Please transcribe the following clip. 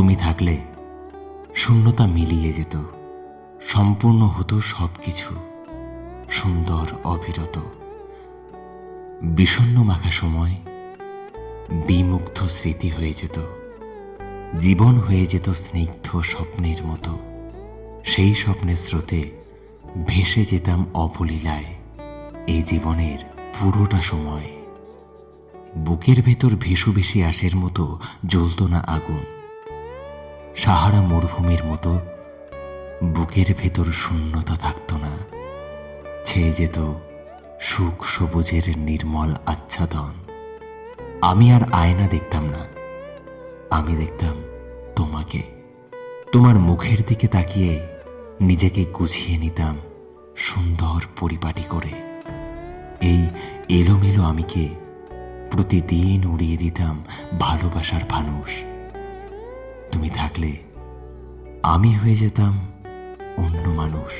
তুমি থাকলে শূন্যতা মিলিয়ে যেত, সম্পূর্ণ হতো সবকিছু, সুন্দর অবিরত। বিষণ্ণ মাখা সময় বিমুগ্ধ স্মৃতি হয়ে যেত, জীবন হয়ে যেত স্নিগ্ধ স্বপ্নের মতো। সেই স্বপ্নের স্রোতে ভেসে যেতাম অবলীলায় এই জীবনের পুরোটা সময়। বুকের ভেতর ভেসু ভেসে আসের মতো জ্বলত না আগুন, সাহারা মরুভূমির মতো বুকের ভেতর শূন্যতা থাকত না। ছেয়ে যেত সুখ সবুজের নির্মল আচ্ছাদন। আমি আর আয়না দেখতাম না, আমি দেখতাম তোমাকে। তোমার মুখের দিকে তাকিয়ে নিজেকে গুছিয়ে নিতাম সুন্দর পরিপাটি করে। এই এলোমেলো আমিকে প্রতিদিন উড়িয়ে দিতাম ভালোবাসার ফানুষ। তুমি থাকলে আমি হয়ে যেতাম অন্য মানুষ।